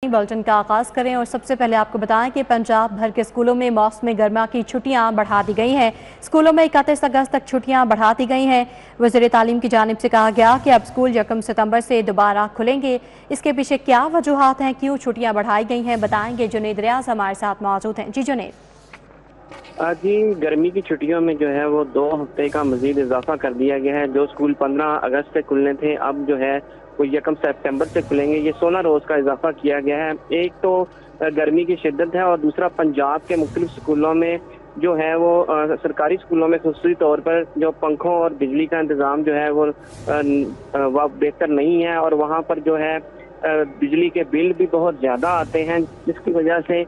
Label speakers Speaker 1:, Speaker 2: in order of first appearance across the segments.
Speaker 1: Bulletin का आगाज करें और सबसे पहले आपको बताएं कि पंजाब भर के स्कूलों में मौसम गर्मा की छुट्टियां बढ़ा दी गई हैं। स्कूलों में 31 अगस्त तक छुट्टियां बढ़ा दी गई हैं। वज़ीर तालीम की जानिब से कहा गया कि अब स्कूल 1 सितंबर से दोबारा खुलेंगे। इसके पीछे क्या वजूहात हैं, क्यों छुट्टियां बढ़ाई गई हैं, बताएंगे जुनैद रियाज हमारे साथ मौजूद हैं। जी जुनैद।
Speaker 2: जी, गर्मी की छुट्टियों में जो है वो 2 हफ्ते का मजीद इजाफा कर दिया गया है। जो स्कूल 15 अगस्त से खुलने थे अब जो है वो 1 सितंबर से खुलेंगे। ये 16 रोज का इजाफा किया गया है। एक तो गर्मी की शिद्दत है और दूसरा पंजाब के मुख्तलिफ स्कूलों में जो है वो सरकारी स्कूलों में खुसूसी तौर पर जो पंखों और बिजली का इंतजाम जो है वो बेहतर नहीं है और वहाँ पर जो है बिजली के बिल भी बहुत ज़्यादा आते हैं, जिसकी वजह से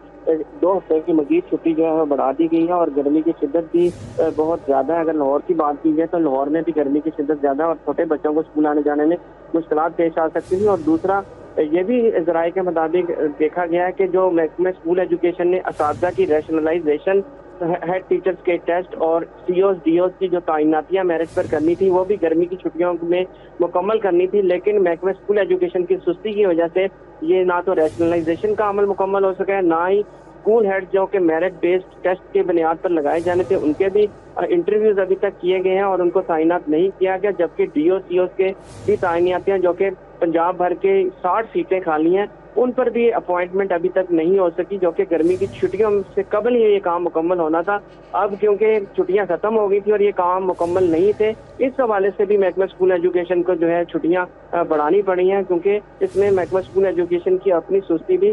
Speaker 2: 2 हफ्ते की मजीद छुट्टी जो है वो बढ़ा दी गई है। और गर्मी की शिद्दत भी बहुत ज़्यादा है। अगर लाहौर की बात की जाए तो लाहौर में भी गर्मी की शिद्दत ज़्यादा है और छोटे बच्चों को स्कूल आने जाने में मुश्किलात पेश आ सकती थी। और दूसरा ये भी ज़राए के मुताबिक देखा गया है कि जो महकमे स्कूल एजुकेशन ने असातिज़ा की रैशनलाइजेशन, हेड टीचर्स के टेस्ट और सीओस डीओस की जो तैनातियां मेरिट पर करनी थी वो भी गर्मी की छुट्टियों में मुकम्मल करनी थी, लेकिन महकमे स्कूल एजुकेशन की सुस्ती की वजह से ये ना तो रैशनलाइजेशन का अमल मुकम्मल हो सका है, ना ही स्कूल हेड जो कि मेरिट बेस्ड टेस्ट के बुनियाद पर लगाए जाने थे उनके भी इंटरव्यूज अभी तक किए गए हैं और उनको तैनात नहीं किया गया। जबकि डीओ सीओस के भी तैनातियां जो कि पंजाब भर के 60 सीटें खाली हैं उन पर भी अपॉइंटमेंट अभी तक नहीं हो सकी, जो कि गर्मी की छुट्टियों से कबल ही ये काम मुकम्मल होना था। अब क्योंकि छुट्टियां खत्म हो गई थी और ये काम मुकम्मल नहीं थे, इस हवाले से भी महकमा स्कूल एजुकेशन को जो है छुट्टियां बढ़ानी पड़ी हैं, क्योंकि इसमें महकमा स्कूल एजुकेशन की अपनी सुस्ती भी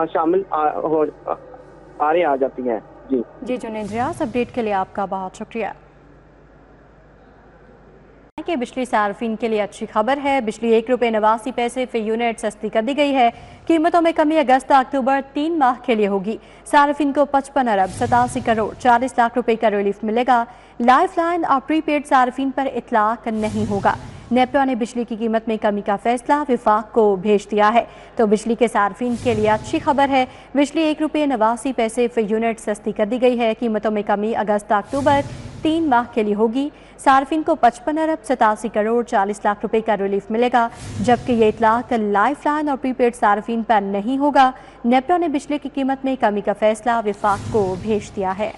Speaker 2: शामिल आ जाती है। जी
Speaker 1: जुनैद रियाज, अपडेट के लिए आपका बहुत शुक्रिया। कि बिजली सार्फिन के लिए अच्छी खबर है। बिजली 1 रुपये 89 पैसे फी यूनिट सस्ती कर दी गई है। कीमतों में कमी अगस्त अक्टूबर 3 माह के लिए होगी। सार्फिन को 55 अरब 87 करोड़ 40 लाख रुपए का रिलीफ मिलेगा। लाइफ लाइन और प्रीपेड सार्फिन पर इतलाक नहीं होगा। नेपटो ने बिजली की कीमत में कमी का फैसला विफाक को भेज दिया है, तो बिजली के सार्फिन के लिए अच्छी खबर है। बिजली 1 रुपये 89 पैसे फी यूनिट सस्ती कर दी गई है। कीमतों में कमी अगस्त अक्टूबर 3 माह के लिए होगी। सार्फिन को 55 अरब 87 करोड़ 40 लाख रुपए का रिलीफ मिलेगा, जबकि ये इतलाक लाइफ लाइन और प्रीपेड सार्फिन पर नहीं होगा। नेपटो ने बिजली की कीमत में कमी का फैसला विफाक को भेज दिया है।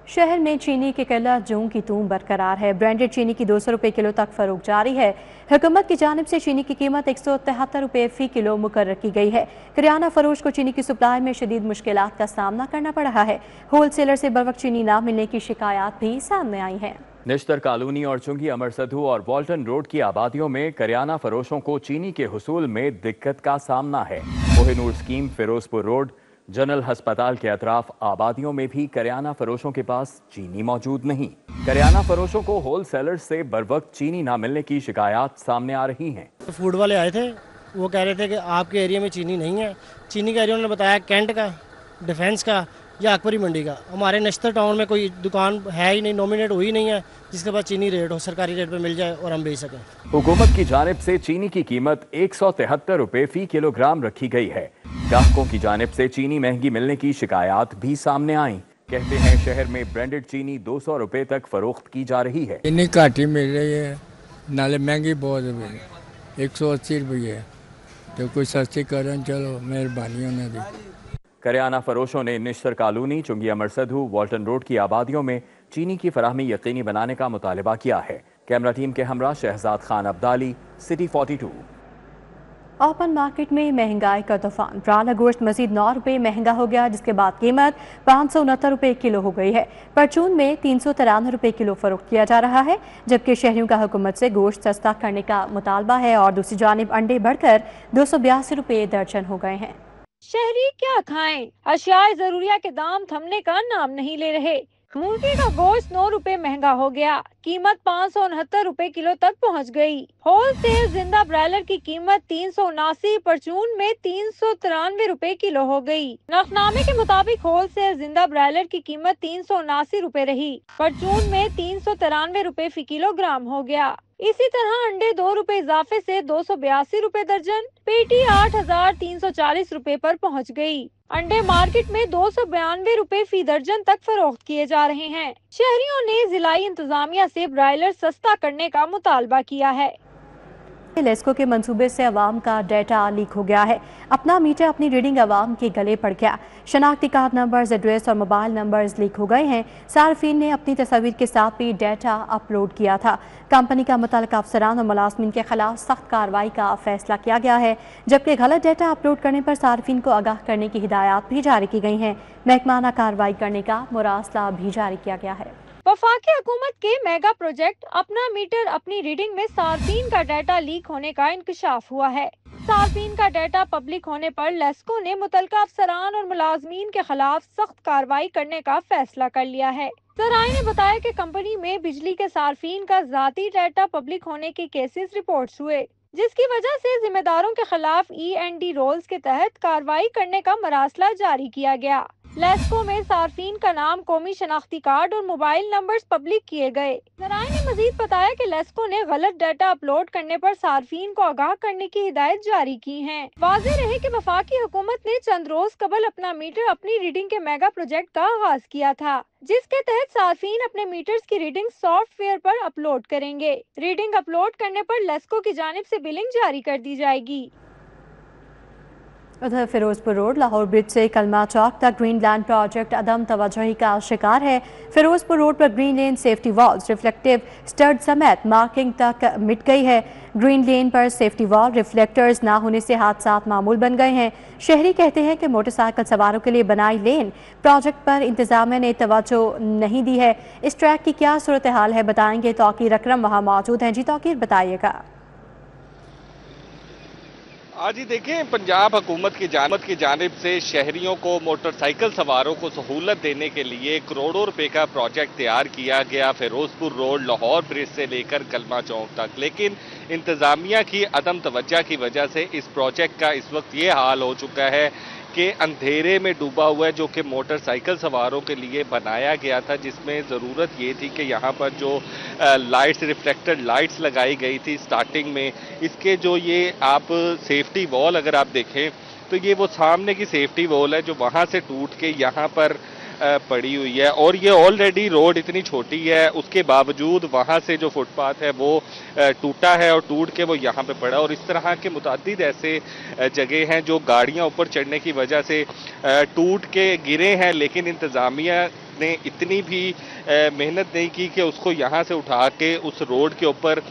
Speaker 1: शहर में चीनी की किल्लत जूं की तूं बरकरार है। ब्रांडेड चीनी की 200 रुपये किलो तक फरोख्त जारी है। हुकूमत की जानिब से चीनी की कीमत 173 रुपये फी किलो मुकर्रर की गई है। किराना फरोश को चीनी की सप्लाई में शदीद मुश्किलात का सामना करना पड़ रहा है। होल सेलर से बरवक्त चीनी ना मिलने की शिकायत भी सामने आई है।
Speaker 3: निश्तर कॉलोनी और चुंगी अमरसधू और वॉल्टन रोड की आबादियों में करियाना फरोशों को चीनी के हुसूल में दिक्कत का सामना है। Kohinoor scheme, Ferozepur road, general अस्पताल के अतराफ आबादियों में भी करियाना फरोशों के पास चीनी मौजूद नहीं। करियाना फरोशों को होल सेलर से बरवक्त चीनी ना मिलने की शिकायत सामने आ रही हैं।
Speaker 4: फूड वाले आए थे, वो कह रहे थे कि आपके एरिया में चीनी नहीं है। चीनी का एरिया उन्होंने बताया कैंट का, डिफेंस का या अकबरी मंडी का। हमारे नश्तर टाउन में कोई दुकान है ही नहीं, नॉमिनेट हुई नहीं है जिसके पास चीनी रेट हो, सरकारी रेट पे मिल जाए और हम बेच सकें।
Speaker 3: हुकूमत की जानिब से चीनी की कीमत 173 रुपये फी किलोग्राम रखी गई है। ग्राहकों की जानिब से चीनी महंगी मिलने की शिकायत भी सामने आई। कहते हैं शहर में ब्रांडेड चीनी 200 रुपये तक फरोख्त की जा रही है।
Speaker 5: चीनी घाट ही मिल रही है, नाले महंगी बहुत है, 180 रुपये। तो कोई सस्ती करन, चलो मेहरबानी होने दी।
Speaker 3: करियाना फरोशों ने निश्तर कॉलोनी, चुंगी अमरसधू, वॉल्टन रोड की आबादियों में चीनी की फराहमी यकीनी बनाने का मुतालबा किया है। कैमरा टीम के हमरा Shahzad Khan Abdali, city 42।
Speaker 1: Open market में महंगाई का तूफान। ब्राला गोश्त मजीद 9 रुपये महंगा हो गया, जिसके बाद कीमत 569 रुपये किलो हो गई है। परचून में 393 रुपये किलो फरोख्त किया जा रहा है, जबकि शहरियों का हुकूमत से गोश्त सस्ता करने का मुतालबा है। और दूसरी जानिब अंडे बढ़कर 282 रुपये दर्जन हो गए हैं।
Speaker 6: शहरी क्या खाएं? अशियाए जरूरिया के दाम थमने का नाम नहीं ले रहे। मुर्गी का गोश्त 9 रुपए महंगा हो गया, कीमत 569 रुपए किलो तक पहुंच गई। होल सेल जिंदा ब्रायलर की कीमत 379, परचून में 393 रुपए किलो हो गई। नफनामे के मुताबिक होल सेल जिंदा ब्रायलर की कीमत 379 रुपए रही, परचून में 393 रुपए फी किलोग्राम हो गया। इसी तरह अंडे 2 रुपए इजाफे से 282 रुपए दर्जन, पेटी 8,340 रुपए पर पहुंच गई। अंडे मार्केट में 292 रुपए फी दर्जन तक फरोख्त किए जा रहे हैं। शहरियों ने जिलाई इंतजामिया से ब्रायलर सस्ता करने का मुतालबा किया है।
Speaker 1: लेस्को के मंसूबे से अवाम का डेटा लीक हो गया है। अपना मीटर अपनी रीडिंग अवाम के गले पड़ गया। शनाख्ती कार्ड नंबर्स, एड्रेस और मोबाइल नंबर्स लीक हो गए हैं। सार्फिन ने अपनी तस्वीर के साथ भी डेटा अपलोड किया था। कंपनी का मुतल्लिका अफसरान और मुलाजमीन के खिलाफ सख्त कार्रवाई का फैसला किया गया है, जबकि गलत डेटा अपलोड करने पर सार्फिन को आगाह करने की हिदायत भी जारी की गई हैं। महकमाना कार्रवाई करने का मुरासला भी जारी किया गया है।
Speaker 6: वफाकी हुकूमत के मेगा प्रोजेक्ट अपना मीटर अपनी रीडिंग में सार्फिन का डाटा लीक होने का इंकशाफ हुआ है। सार्फिन का डाटा पब्लिक होने पर लेस्को ने मुतल्लिका अफसरान और मुलाजमीन के खिलाफ सख्त कार्रवाई करने का फैसला कर लिया है। ज़राए ने बताया कि कंपनी में बिजली के सार्फिन का ज़ाती डाटा पब्लिक होने के केसेस रिपोर्ट्स हुए, जिसकी वजह से जिम्मेदारों के खिलाफ END रोल्स के तहत कार्रवाई करने का मरासला जारी किया गया। लेस्को में सार्फिन का नाम, कौमी शनाख्ती कार्ड और मोबाइल नंबर्स पब्लिक किए गए। ज़राए ने मजीद बताया कि लेस्को ने गलत डाटा अपलोड करने पर सार्फिन को आगाह करने की हिदायत जारी की है। वाज़ेह रहे कि वफाकी हुकूमत ने चंद रोज कबल अपना मीटर अपनी रीडिंग के मेगा प्रोजेक्ट का आगाज किया था, जिसके तहत सार्फिन अपने मीटर्स की रीडिंग सॉफ्टवेयर पर अपलोड करेंगे। रीडिंग अपलोड करने पर लेस्को की जानिब से बिलिंग जारी कर दी जाएगी।
Speaker 1: उधर फिरोजपुर रोड लाहौर ब्रिज से कलमा चौक तक ग्रीन लैंड प्रोजेक्ट अदम तवज्जोही का शिकार है। फिरोजपुर रोड पर ग्रीन लेन, सेफ्टी वॉल्स, रिफ्लेक्टिव स्टड समेत मार्किंग तक मिट गई है। ग्रीन लेन पर सेफ्टी वॉल, रिफ्लेक्टर्स ना होने से हादसात मामूल बन गए हैं। शहरी कहते हैं कि मोटरसाइकिल सवारों के लिए बनाई लेन प्रोजेक्ट पर इंतजामिया ने तवज्जो नहीं दी है। इस ट्रैक की क्या सूरत हाल है, बताएंगे तौकीर अकरम वहाँ मौजूद हैं। जी तौकीर, बताइएगा।
Speaker 7: आज ही देखें, पंजाब हुकूमत की जानिब से शहरियों को, मोटरसाइकिल सवारों को सहूलत देने के लिए करोड़ों रुपए का प्रोजेक्ट तैयार किया गया फिरोजपुर रोड लाहौर ब्रिज से लेकर कलमा चौक तक। लेकिन इंतजामिया की अदम तवज्जो की वजह से इस प्रोजेक्ट का इस वक्त ये हाल हो चुका है कि अंधेरे में डूबा हुआ है, जो कि मोटरसाइकिल सवारों के लिए बनाया गया था, जिसमें ज़रूरत ये थी कि यहाँ पर जो लाइट्स, रिफ्लेक्टर लाइट्स लगाई गई थी स्टार्टिंग में, इसके जो ये आप सेफ्टी वॉल अगर आप देखें तो ये वो सामने की सेफ्टी वॉल है जो वहाँ से टूट के यहाँ पर पड़ी हुई है। और ये ऑलरेडी रोड इतनी छोटी है, उसके बावजूद वहाँ से जो फुटपाथ है वो टूटा है और टूट के वो यहाँ पे पड़ा। और इस तरह के मुतादिद ऐसे जगह हैं जो गाड़ियाँ ऊपर चढ़ने की वजह से टूट के गिरे हैं, लेकिन इंतज़ामिया ने इतनी भी मेहनत नहीं की कि उसको यहाँ से उठा के उस रोड के ऊपर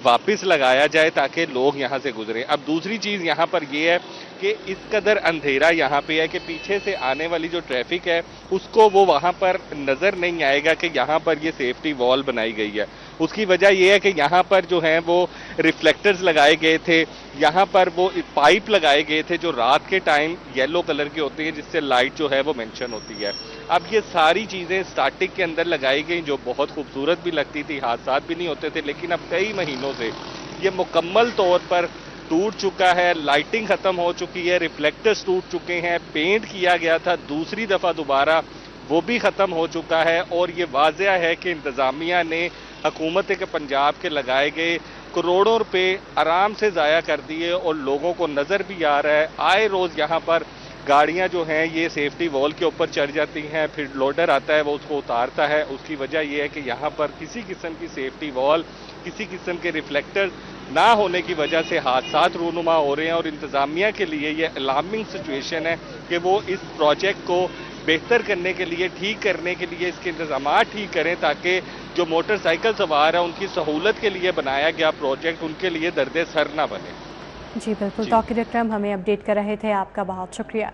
Speaker 7: वापस लगाया जाए ताकि लोग यहाँ से गुजरें। अब दूसरी चीज़ यहाँ पर ये है कि इस कदर अंधेरा यहाँ पे है कि पीछे से आने वाली जो ट्रैफिक है उसको वो वहाँ पर नज़र नहीं आएगा कि यहाँ पर ये सेफ्टी वॉल बनाई गई है। उसकी वजह ये है कि यहाँ पर जो हैं वो रिफ्लेक्टर्स लगाए गए थे, यहाँ पर वो पाइप लगाए गए थे जो रात के टाइम येलो कलर की होती है, जिससे लाइट जो है वो मेंशन होती है। अब ये सारी चीज़ें स्टार्टिंग के अंदर लगाई गई जो बहुत खूबसूरत भी लगती थी, हादसात भी नहीं होते थे, लेकिन अब कई महीनों से ये मुकम्मल तौर पर टूट चुका है। लाइटिंग ख़त्म हो चुकी है, रिफ्लेक्टर्स टूट चुके हैं, पेंट किया गया था दूसरी दफ़ा दोबारा, वो भी ख़त्म हो चुका है। और ये वाज़ेह है कि इंतज़ामिया ने हुकूमत के पंजाब के लगाए गए करोड़ों रुपए आराम से ज़ाया कर दिए और लोगों को नज़र भी आ रहा है। आए रोज़ यहाँ पर गाड़ियाँ जो हैं ये सेफ्टी वॉल के ऊपर चढ़ जाती हैं, फिर लोडर आता है वो उसको उतारता है। उसकी वजह यह है कि यहाँ पर किसी किस्म की सेफ्टी वॉल, किसी किस्म के रिफ्लेक्टर ना होने की वजह से हादसात रूनुमा हो रहे हैं। और इंतज़ामिया के लिए ये अलार्मिंग सिचुएशन है कि वो इस प्रोजेक्ट को बेहतर करने के लिए, ठीक करने के लिए इसके इंतजाम ठीक करें ताकि जो मोटरसाइकिल सवार है उनकी सहूलत के लिए बनाया गया प्रोजेक्ट उनके लिए दर्द सर ना बने।
Speaker 1: जी बिल्कुल, तौकीर अकरम हमें अपडेट कर रहे थे, आपका बहुत शुक्रिया।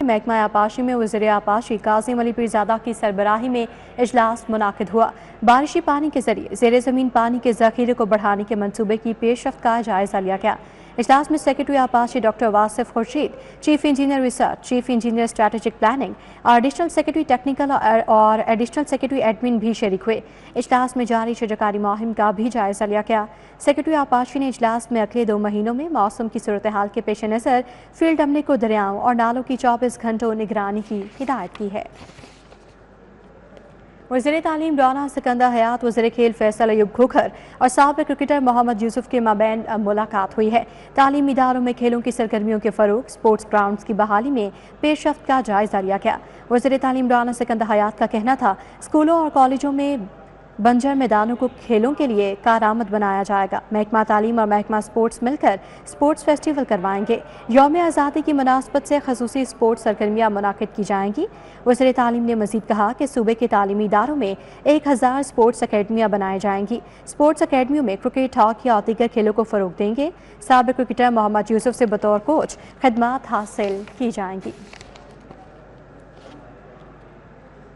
Speaker 1: महकमा आबाशी में वज़ीर आबाशी काज़िम अली पीरज़ादा की सरबराही में इजलास मुनाकिद हुआ। बारिशी पानी के जरिए ज़ेरे ज़मीन पानी के ज़ख़ीरे को बढ़ाने के मनसूबे की पेशरफ्त का जायज़ा लिया गया। इजलास में सेक्रेटरी आबाशी doctor Wasif Khurshid, chief engineer research, chief engineer strategic planning, additional secretary technical और एडिशनल सेक्रेटरी एडमिन भी शरीक हुए। इजलास में जारी शजरकारी मुहिम का भी जायज़ा लिया गया। सेक्रेटरी आबाशी ने इजलास में अगले 2 महीनों में मौसम की सूरत हाल के पेश नज़र फील्ड अमले को दरियाओं और नालों की 24 घंटों निगरानी की हिदायत की है। वज़ीर तालीम राना सिकंदर हयात, वज़ीर खेल फैसल अयूब खोखर और साबिक़ क्रिकेटर मोहम्मद यूसुफ के माबैन मुलाकात हुई है। तालीमी इदारों में खेलों की सरगर्मियों के फ़रोग़, स्पोर्ट्स ग्राउंड्स की बहाली में पेशरफ्त का जायज़ा लिया गया। वज़ीर तालीम राना सिकंदर हयात का कहना था स्कूलों और कॉलेजों में बंजर मैदानों को खेलों के लिए कारआमद बनाया जाएगा। महकमा तालीम और महकमा स्पोर्ट्स मिलकर स्पोर्ट्स फेस्टिवल करवाएंगे। यौम आज़ादी की मुनासबत से खसूसी स्पोर्ट्स सरगर्मियाँ मुनाकिद की जाएंगी। वज़ीर तालीम ने मज़ीद कहा कि सूबे के तालीमी इदारों में 1000 स्पोर्ट्स अकेडमियाँ बनाई जाएंगी। स्पोर्ट्स अकेडमियों में क्रिकेट, हॉकी और दीगर खेलों को फ़रोग़ देंगे। साबिक़ क्रिकेटर मोहम्मद यूसुफ से बतौर कोच खिदमात हासिल की जाएंगी।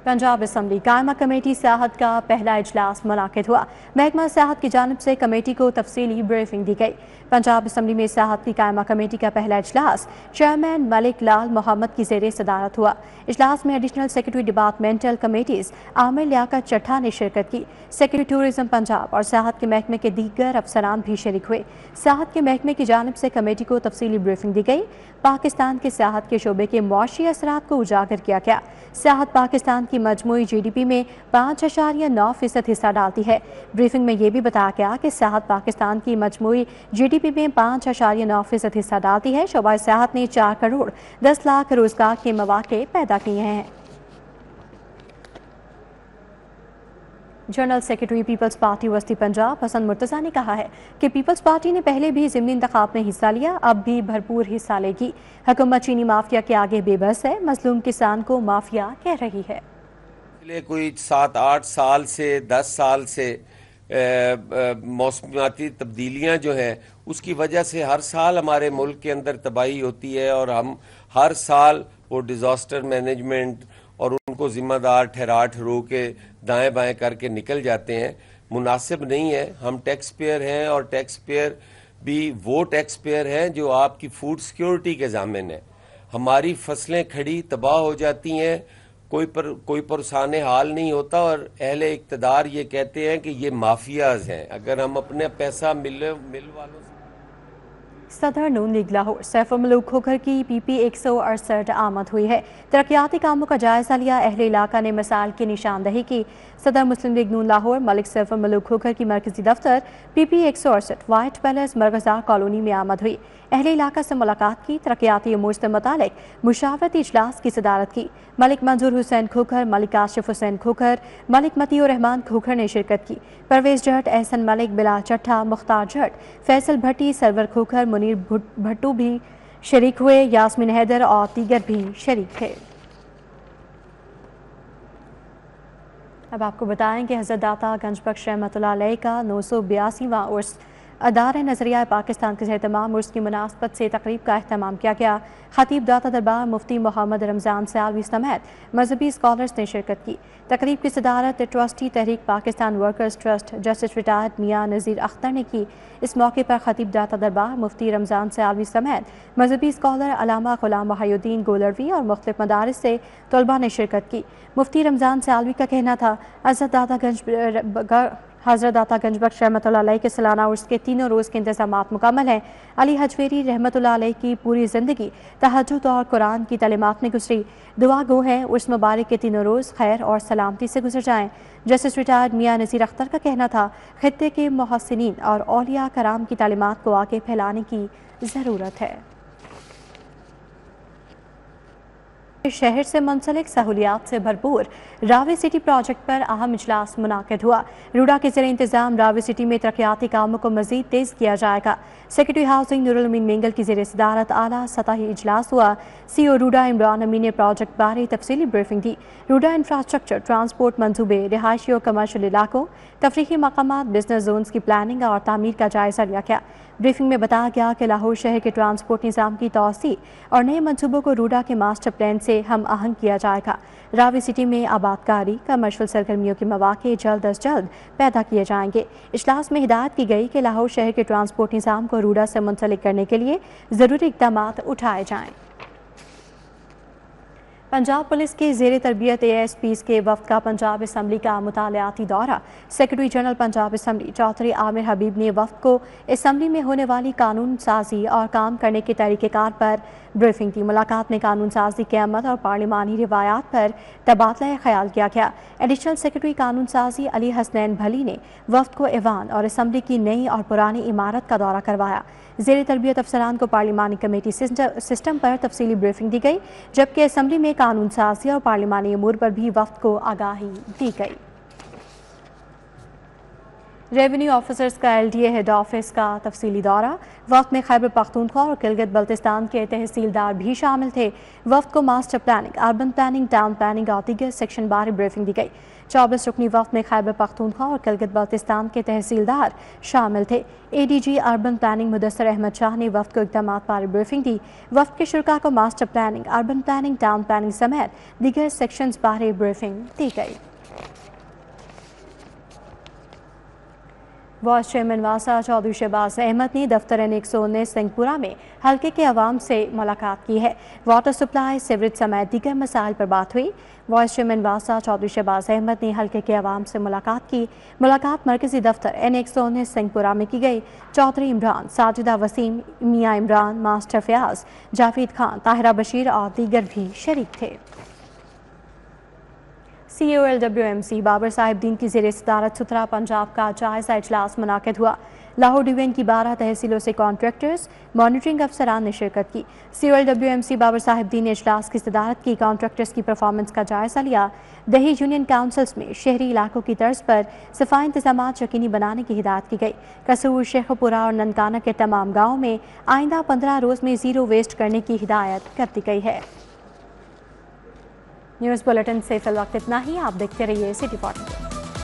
Speaker 1: पंजाब असम्बली कायमा कमेटी सियाहत का पहला इजलास मुनाकिद हुआ। महकमा सियाहत की जानिब से कमेटी को तफसीली ब्रीफिंग दी गई। पंजाब असम्बली में सियाहत की कायमा कमेटी का पहला इजलास चेयरमैन मलिक लाल मोहम्मद की ज़ेरे सदारत हुआ। इजलास में additional secretary departmental committees Amir Liaquat Chattha ने शिरकत की। सेक्रेटरी टूरिज्म पंजाब और सियाहत के महकमे के दीगर अफसरान भी शरीक हुए। सियाहत के महकमे की जानिब से कमेटी को तफसीली ब्रीफिंग दी गई। पाकिस्तान के सियाहत के शोबे के मुआशी असरात को उजागर किया गया। सियाहत पाकिस्तान की मजमूई GDP में 5.9% हिस्सा डालती है। ब्रीफिंग में यह भी बताया गया कि सियाहत पाकिस्तान की मजमूई GDP में 5.9% हिस्सा डालती है। शोबा सियाहत ने 4 करोड़ 10 लाख रोजगार के मौके पैदा किए हैं। जनरल सेक्रेटरी पीपल्स पार्टी वस्ती पंजाब हसन मुर्तज़ा ने कहा है कि पीपल्स पार्टी ने पहले भी ज़िमनी इंतखाब में हिस्सा लिया, अब भी भरपूर हिस्सा लेगी। हुकूमत चीनी माफिया के आगे बेबस है, मजलूम किसान को माफिया कह रही है।
Speaker 8: पिछले कोई 7-8 साल से 10 साल से मौसमियाती तब्दीलियां जो हैं उसकी वजह से हर साल हमारे मुल्क के अंदर तबाही होती है और हम हर साल वो डिज़ास्टर मैनेजमेंट और उनको ज़िम्मेदार ठहरा के दाएं बाएं करके निकल जाते हैं। मुनासिब नहीं है। हम टैक्स पेयर हैं और टैक्स पेयर भी वो टैक्स पेयर हैं जो आपकी फूड सिक्योरिटी के ज़ामिन है। हमारी फसलें खड़ी तबाह हो जाती हैं, कोई परेशान हाल नहीं होता और अहले इक़्तिदार ये कहते हैं कि ये माफियाज हैं। अगर हम अपने पैसा मिल वालों से
Speaker 1: सदर नून लीग लाहौर सैफुल मलूक खोखर की PP 168 आमद हुई है। तरक्याती कामों का जायजा लिया। अहले इलाका ने मिसाल की निशानदही की। सदर मुस्लिम लीग नून लाहौर मलिक सैफुल मलूक खोखर की मरकजी दफ्तर PP 168 वाइट पैलेस मरगजा कॉलोनी में आमद हुई। अहले इलाका से मुलाकात की। तरक्याती अमूर से मुतालिक मुशावरती इजलास की सदारत की। मलिक मंजूर हुसैन खोखर, मलिक आशिफ हुसैन खोखर, मलिक मतीउर रहमान खोखर ने शिरकत की। परवेज जट, एहसन मलिक, बिलाल चट्ठा, मुख्तार जट, फैसल भट्टी, सरवर खोखर, मुनीर भट्टू भी शरीक हुए। यास्मीन हैदर और दीगर भी शरीक थे। अब आपको बताएं कि हज़रत दाता गंजबख्श रहमतुल्लाह अलैह का 982वां उर्स अदार नज़रिया पाकिस्तान के एहतमाम उर्स की मुनासबत से तकरीब का अहतमाम किया गया। खतीब दाता दरबार मुफ्ती मोहम्मद रमज़ान सालवी समेत मजहबी स्कॉलर्स ने शिरकत की। तकरीब की सदारत trustee Tehreek Pakistan workers trust justice retired Mian Nazir Akhtar ने की। इस मौके पर खतीब दाता दरबार मुफ्ती रमज़ान सालवी समेत मजहबी स्कॉलर अलामा गुलाम वहीउद्दीन गोलरवी और मुख्तलिफ मदारिस से तलबा ने शिरकत की। मुफ्ती रमज़ान सालवी का कहना था हज़रत दाता गंजबख्श रहमतुल्लाह अलैह के सालाना उर्स के 3 रोज़ के इंतज़ामात मुकम्मल हैं। अली हजवेरी रहमतुल्लाह अलैह की पूरी ज़िंदगी तहज्जुद और कुरान की तालीमात में गुजरी। दुआ गो है उर्स मुबारक के 3 रोज़ खैर और सलामती से गुजर जाएँ। जस्टिस रिटायर्ड मियाँ नज़ीर अख्तर का कहना था खित्ते के मुहस्सिनीन और औलिया कराम की तालीमात को आगे फैलाने की ज़रूरत है। शहर से मुंसलिक सहूलियात से भरपूर रावी सिटी प्रोजेक्ट पर अहम इजलास मुनाकिद हुआ। रूडा के ज़रिए इंतजाम रावी सिटी में तरक्याती कामों को मज़ीद तेज़ किया जाएगा। सेक्रेटरी हाउसिंग नूरुल अमीन मेंगल की ज़ेरे सदारत आला सतही इजलास हुआ। CO रूडा इमरान अमीन ने प्रोजेक्ट बारे तफसीली ब्रीफिंग दी। रूडा इंफ्रास्ट्रक्चर, ट्रांसपोर्ट मनसूबे, रिहायशी और कमर्शल इलाकों, तफरीही मकामात, बिजनेस जोन्स की प्लानिंग और तामीर का जायजा लिया गया। ब्रीफिंग में बताया गया कि लाहौर शहर के ट्रांसपोर्ट निज़ाम की तौसी और नए मनसूबों को रूडा के मास्टर प्लान से हम आहंग किया जाएगा। रावी सिटी में आबादकारी, कमर्शल सरगर्मियों के मौके जल्द अज जल्द पैदा किए जाएंगे। इजलास में हिदायत की गई कि लाहौर शहर के ट्रांसपोर्ट निज़ाम को रूडा से मुंसलिक करने के लिए ज़रूरी इक़दाम उठाए जाएँ। पंजाब पुलिस के ज़ेरे तरबियत ASPs के वफ़द का पंजाब असम्बली का मुतालियाती दौरा। Secretary general Punjab assembly Chaudhry Aamir Habib ने वफ़द को असम्बली में होने वाली कानून साजी और काम करने के तरीक़ेकार पर ब्रीफिंग दी। मुलाकात में कानून साजी के अमल और पार्लिमानी रिवायात पर तबादला ख्याल किया गया। एडिशनल सेक्रेटरी कानून साजी अली हसनैन भली ने वफ़द को ऐवान और असम्बली की नई और पुरानी इमारत का दौरा करवाया। ज़ेरे तरबियत अफसरान को पार्लिमानी कमेटी सिस्टम पर तफसीली ब्रीफिंग दी गई, जबकि असम्बली में कानून साजी और पार्लिमानी अमूर पर भी वफ़द को आगाही दी गई। रेवेन्यू ऑफिसर्स का LDA हेड ऑफिस का तफसीली दौरा। वफ्द में खैबर पख्तूनख्वा और गिलगित बल्तिस्तान के तहसीलदार भी शामिल थे। वफ्द को master planning, urban planning, town planning और दीगर सेक्शन बारे ब्रीफिंग दी गई। 24 रुकनी वफ्द में खैबर पख्तूनख्वा और गिलगित बल्तिस्तान के तहसीलदार शामिल थे। ADG urban planning Mudassar Ahmed Shah ने वफ्द को इक़दामात बारे ब्रीफिंग दी। वफ्द के शुरका को master planning, urban planning, town planning समेत दीगर सेक्शंस बारे ब्रीफिंग दी गई। वाइस चेयरमैन वासा चौधरी शहबाज अहमद ने दफ्तर N119 सिंहपुरा में हल्के के अवाम से मुलाकात की है। वाटर सप्लाई, सीवरेज समेत दीगर मसाइल पर बात हुई। वाइस चेयरमैन वासा चौधरी शहबाज अहमद ने हल्के के अवाम से मुलाकात की। मुलाकात मरकजी दफ्तर N119 सिंहपुरा में की गई। चौधरी इमरान, साजिदा वसीम, मियाँ इमरान, मास्टर फयाज, जावेद खान, ताहिरा बशीर और दीगर भी शरीक थे। COLWMC बाबर साहिब दीन की ज़ेर सदारत सुथरा पंजाब का जायजा इजलास मुनाकिद हुआ। लाहौर डिवीजन की 12 तहसीलों से कॉन्ट्रैक्टर्स, मॉनिटरिंग अफसरान ने शिरकत की। COLWMC बाबर साहिब दीन ने इजलास की सदारत की। कॉन्ट्रैक्टर्स की परफॉर्मेंस का जायजा लिया। दही यूनियन काउंसिल्स में शहरी इलाकों की तर्ज पर सफाई इंतजाम यकीनी बनाने की हिदायत की गई। कसूर, शेखपुरा और ननकाना के तमाम गाँव में आइंदा 15 रोज़ में ज़ीरो वेस्ट करने की हिदायत कर दी गई है। न्यूज़ बुलेटिन से फिल वक्त इतना ही। आप देखते रहिए सिटी पॉइंट।